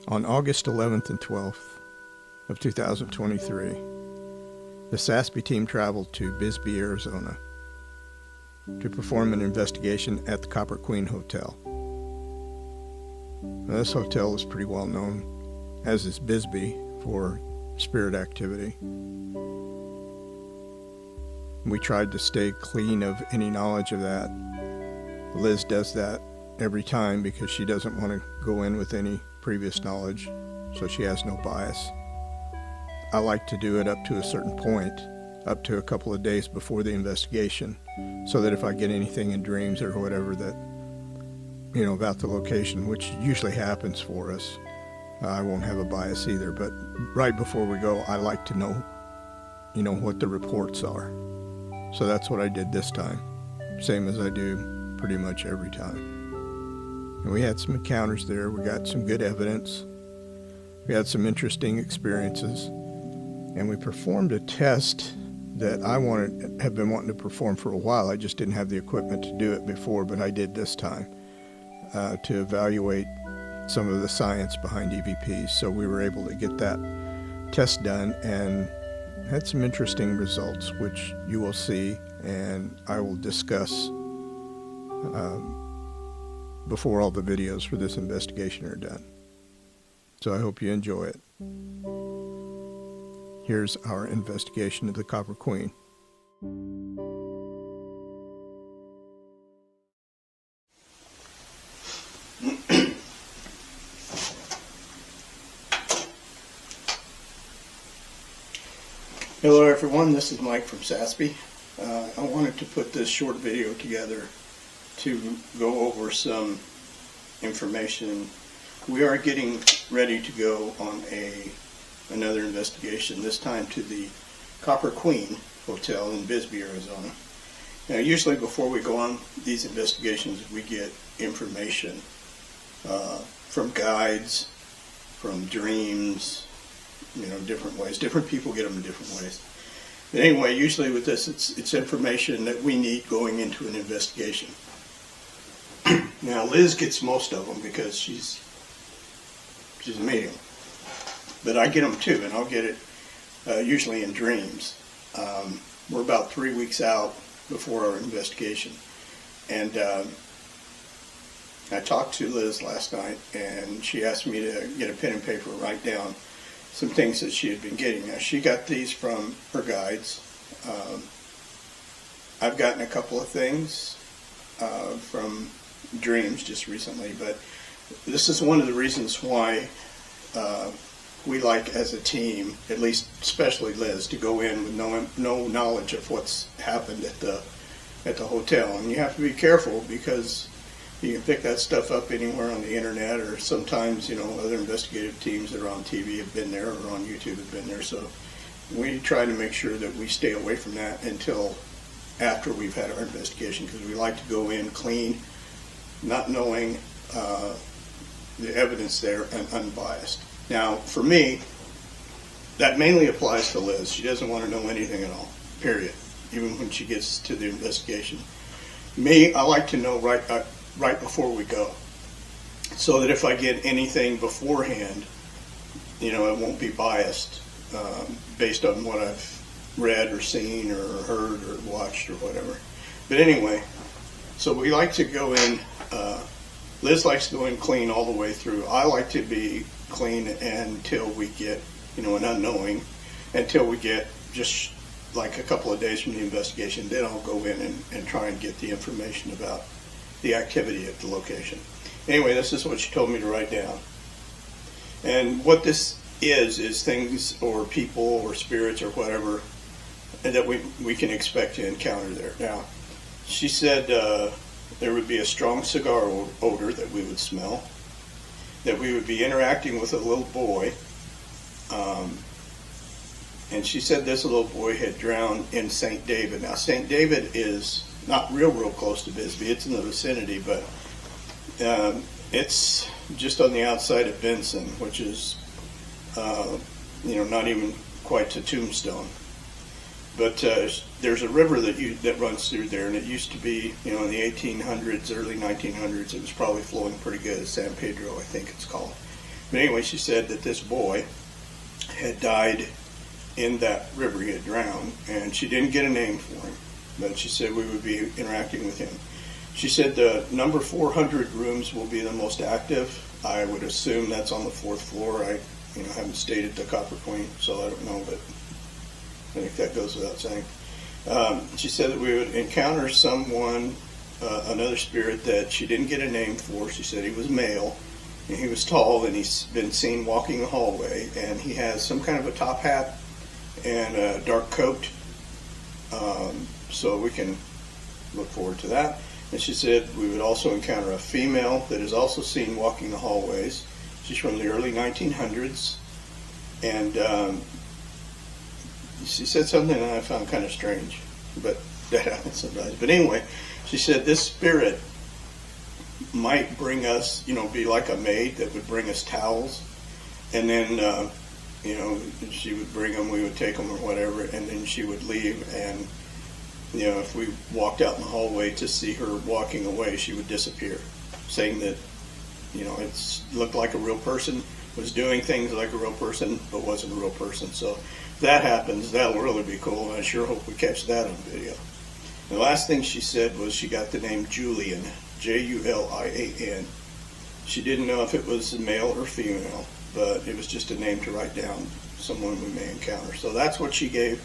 On August 11th and 12th of 2023, the SASPi team traveled to Bisbee, Arizona to perform an investigation at the Copper Queen Hotel. Now, this hotel is pretty well known, as is Bisbee, for spirit activity. We tried to stay clean of any knowledge of that. Liz does that every time because she doesn't want to go in with any previous knowledge, so she has no bias. I like to do it up to a certain point, up to a couple of days before the investigation, so that if I get anything in dreams or whatever that, about the location, which usually happens for us, I won't have a bias either. But right before we go, I like to know, what the reports are. So that's what I did this time, same as I do pretty much every time. And we had some encounters there. We got some good evidence. We had some interesting experiences. And we performed a test that I have been wanting to perform for a while. I just didn't have the equipment to do it before, but I did this time to evaluate some of the science behind EVPs. So we were able to get that test done and had some interesting results, which you will see and I will discuss before all the videos for this investigation are done. So I hope you enjoy it. Here's our investigation of the Copper Queen. Hello everyone, this is Mike from SASPi. I wanted to put this short video together to go over some information. We are getting ready to go on another investigation, this time to the Copper Queen Hotel in Bisbee, Arizona. Now usually before we go on these investigations we get information from guides, from dreams, different ways. Different people get them in different ways. But anyway, usually with this it's information that we need going into an investigation. Now Liz gets most of them because she's a medium. But I get them too, and I'll get it usually in dreams. We're about 3 weeks out before our investigation. And I talked to Liz last night, and she asked me to get a pen and paper, write down some things that she had been getting. Now, she got these from her guides. I've gotten a couple of things from dreams just recently, but this is one of the reasons why we like, as a team, at least especially Liz, to go in with no knowledge of what's happened at the hotel. And you have to be careful because you can pick that stuff up anywhere on the internet, or sometimes other investigative teams that are on TV have been there, or on YouTube have been there. So we try to make sure that we stay away from that until after we've had our investigation, because we like to go in clean, not knowing the evidence there, and unbiased. Now, for me, that mainly applies to Liz. She doesn't want to know anything at all, period, even when she gets to the investigation. Me, I like to know right before we go, so that if I get anything beforehand, it won't be biased based on what I've read or seen or heard or watched or whatever. But anyway, so we like to go in, Liz likes to go in clean all the way through. I like to be clean until we get, an unknowing, until we get just like a couple of days from the investigation. Then I'll go in and try and get the information about the activity at the location. Anyway, this is what she told me to write down. And what this is things or people or spirits or whatever that we can expect to encounter there. Now, she said there would be a strong cigar odor that we would smell, that we would be interacting with a little boy, and she said this little boy had drowned in St. David. Now, St. David is not real close to Bisbee. It's in the vicinity, but it's just on the outside of Benson, which is, not even quite to Tombstone. But there's a river that runs through there, and it used to be, in the 1800s, early 1900s, it was probably flowing pretty good. San Pedro, I think it's called. But anyway, she said that this boy had died in that river. He had drowned, and she didn't get a name for him, but she said we would be interacting with him. She said the number 400 rooms will be the most active. I would assume that's on the 4th floor. I haven't stayed at the Copper Queen, so I don't know, but I think that goes without saying. She said that we would encounter someone, another spirit that she didn't get a name for. She said he was male, and he was tall, and he's been seen walking the hallway, and he has some kind of a top hat and a dark coat, so we can look forward to that. And she said we would also encounter a female that is also seen walking the hallways. She's from the early 1900s, and she said something that I found kind of strange, but that happens sometimes. But anyway, she said this spirit might bring us, be like a maid that would bring us towels, and then, she would bring them, we would take them or whatever, and then she would leave, and, if we walked out in the hallway to see her walking away, she would disappear, saying that, it looked like a real person, was doing things like a real person, but wasn't a real person. So if that happens, that'll really be cool, and I sure hope we catch that on video. The last thing she said was she got the name Julian, Julian. She didn't know if it was male or female, but it was just a name to write down, someone we may encounter. So that's what she gave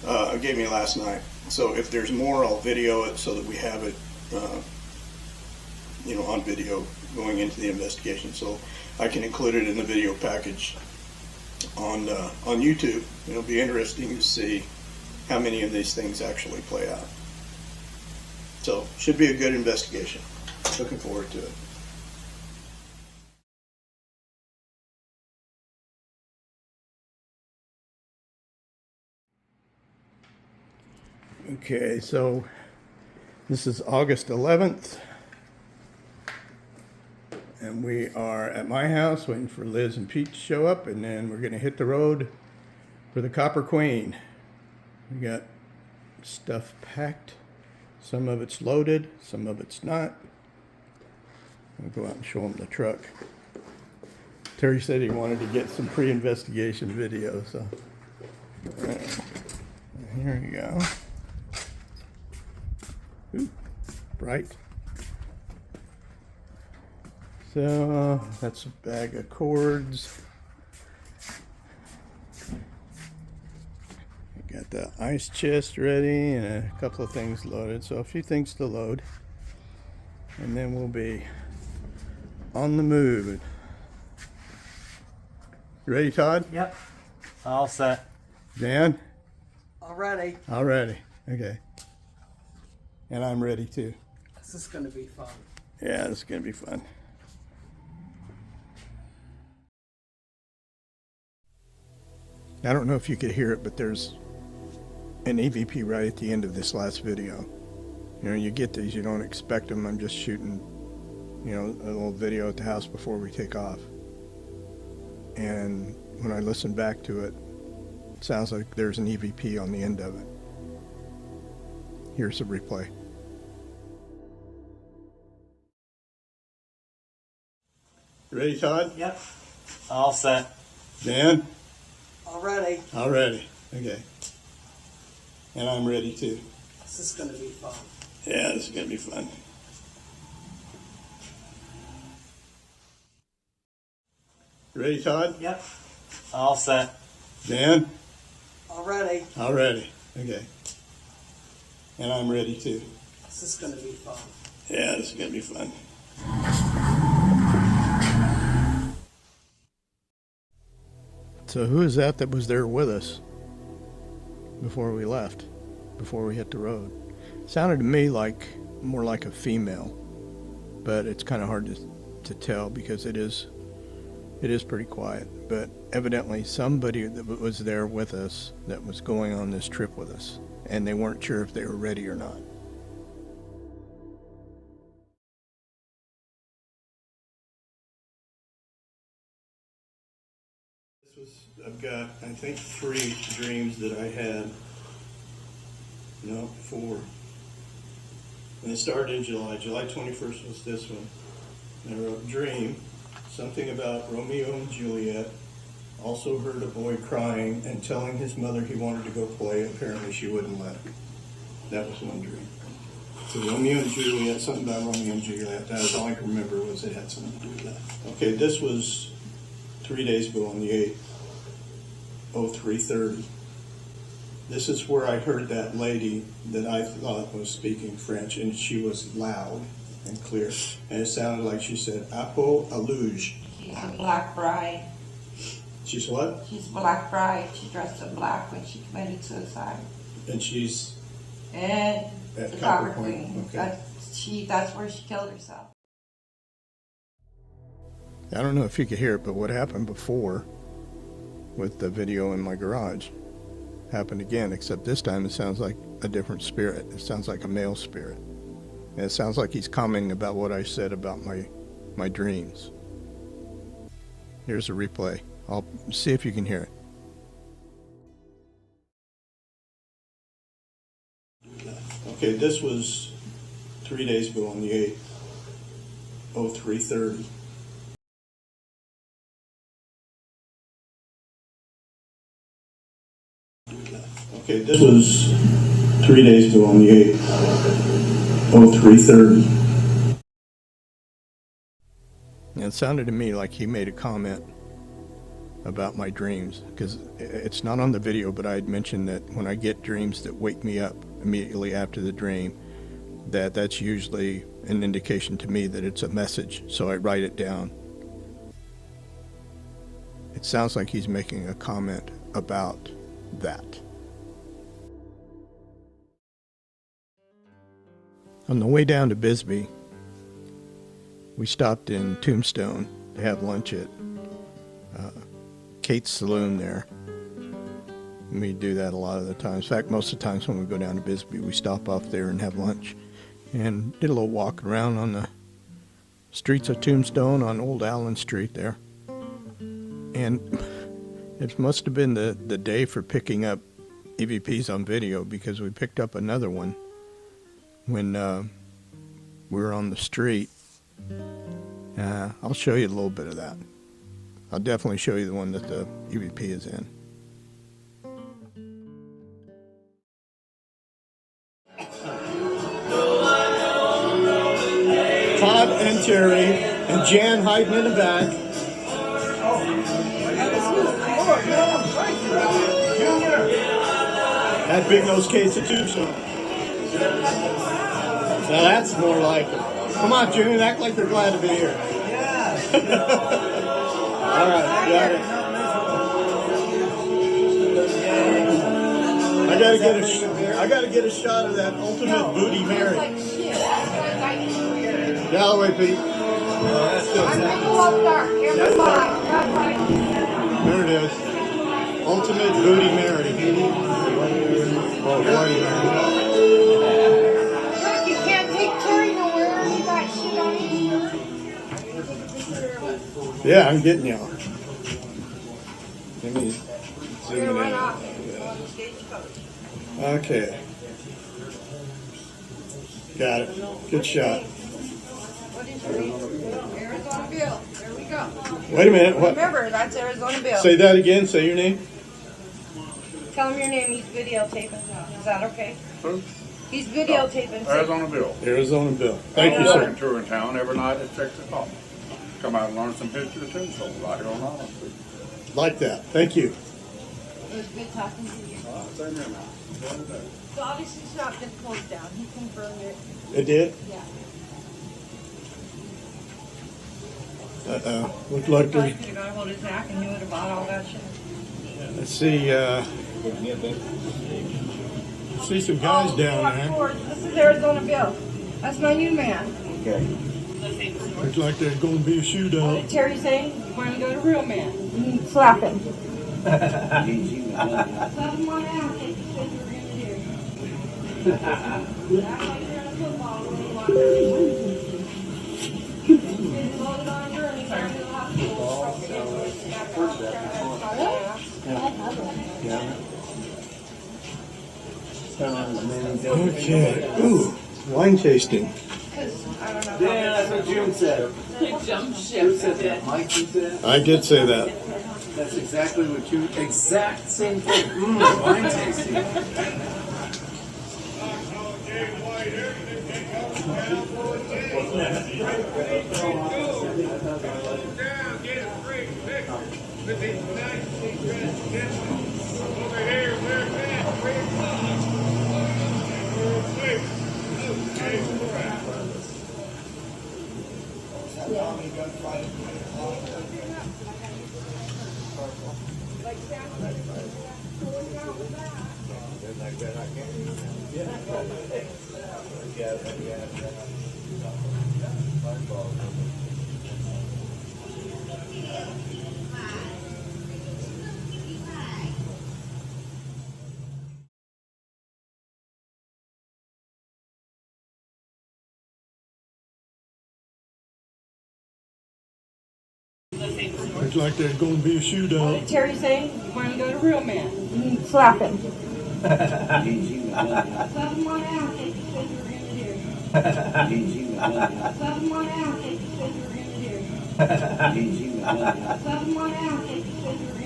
me last night. So if there's more, I'll video it so that we have it, on video going into the investigation. So I can include it in the video package on YouTube. It'll be interesting to see how many of these things actually play out. So should be a good investigation. Looking forward to it. Okay, so this is August 11th, and we are at my house waiting for Liz and Pete to show up, and then we're going to hit the road for the Copper Queen. We got stuff packed. Some of it's loaded, some of it's not. I'll go out and show them the truck. Terry said he wanted to get some pre-investigation video, so here we go. Ooh, bright. So that's a bag of cords. Got the ice chest ready and a couple of things loaded, so a few things to load, and then we'll be on the move. You ready, Todd? Yep. All set. Dan? Already. All ready. Okay. And I'm ready too. This is going to be fun. Yeah, this is going to be fun. I don't know if you could hear it, but there's an EVP right at the end of this last video. You get these, you don't expect them. I'm just shooting, a little video at the house before we take off. And when I listen back to it, it sounds like there's an EVP on the end of it. Here's a replay. You ready, Todd? Yep. All set. Dan? Already. All ready. Okay. And I'm ready too. This is going to be fun. Yeah, this is going to be fun. You ready, Todd? Yep. All set. Dan? Already. All ready. Okay. And I'm ready too. This is going to be fun. Yeah, this is going to be fun. So who is that was there with us before we left, before we hit the road? Sounded to me like more like a female, but it's kind of hard to tell because it is pretty quiet. But evidently somebody that was there with us that was going on this trip with us, and they weren't sure if they were ready or not. I've got, I think, 3 dreams that I had. No, 4. And it started in July. July 21st was this one. And I wrote dream, something about Romeo and Juliet. Also heard a boy crying and telling his mother he wanted to go play. Apparently she wouldn't let him. That was one dream. So Romeo and Juliet, something about Romeo and Juliet. That was all I can remember was it had something to do with that. Okay, this was 3 days ago on the 8th, 03:30. This is where I heard that lady that I thought was speaking French, and she was loud and clear. And it sounded like she said, Apo Aluge. She's a black bride. She's what? She's a black bride. She dressed in black when she committed suicide. And she's And at the Copper Copper Queen. Queen. Okay. That's where she killed herself. I don't know if you could hear it, but what happened before with the video in my garage happened again, except this time it sounds like a different spirit. It sounds like a male spirit. And it sounds like he's commenting about what I said about my dreams. Here's a replay. I'll see if you can hear it. Okay, this was 3 days ago on the 8th, 03:30. Okay, this was 3 days ago on the 8th, 03:30. And it sounded to me like he made a comment about my dreams, because it's not on the video, but I had mentioned that when I get dreams that wake me up immediately after the dream, that's usually an indication to me that it's a message, so I write it down. It sounds like he's making a comment about that. On the way down to Bisbee, we stopped in Tombstone to have lunch at Kate's Saloon there. We do that a lot of the times. In fact, most of the times when we go down to Bisbee, we stop off there and have lunch. And did a little walk around on the streets of Tombstone on Old Allen Street there. And it must have been the day for picking up EVPs on video, because we picked up another one when we were on the street. I'll show you a little bit of that. I'll definitely show you the one that the EVP is in. Todd and Terry and Jan hiding in the back. That big nose case of Tombstone. Now that's more like it. Come on, June, act like they're glad to be here. All right, got it. I gotta get a shot of that ultimate booty Mary. Galloway, Pete. There it is. Ultimate booty Mary. Oh, Bloody Mary. You can't take Terry nowhere. You got shit on you. Yeah, I'm getting y'all. Let me zoom it in. Okay. Got it. Good shot. What is your name? Arizona Bill. There we go. Wait a minute. What? Remember, that's Arizona Bill. Say that again. Say your name. Tell him your name. He's videotaping. Is that okay? He's videotaping. Arizona Bill. Arizona Bill. Thank you, sir. Tour in town every night at 6 o'clock. Come out and learn some history too, so right here on Island Street. Like that. Thank you. It was good talking to you. Same here now. So obviously it's not been closed down. He confirmed it. It did? Yeah. Looked like Probably there's... could have got a hold of Zach and knew it about all that shit. Let's see, see some guys Oh, down of there. course. This is Arizona Bill. That's my new man. Looks like there's going to be a What shootout. did Terry say? You want to go to real man? Slap him. Slap him on the ass like you said you were going to do. Act like you're in a football when you walk out. He's loaded on her and he's going to the hospital. Okay. Ooh, wine tasting. Because I don't know. Yeah, that's what June said. Jump Who ship. said that? Mike, you said? I did say that. That's exactly what you, exact same thing. Wine tasting. Looks like there's going to be a What shootout. did Terry say? You want to go to Real Man? Slap him. Slap him on the ass like you said you were going to do. Slap him on the ass like you said you were going to do. Slap him on the ass like you said you were going to do.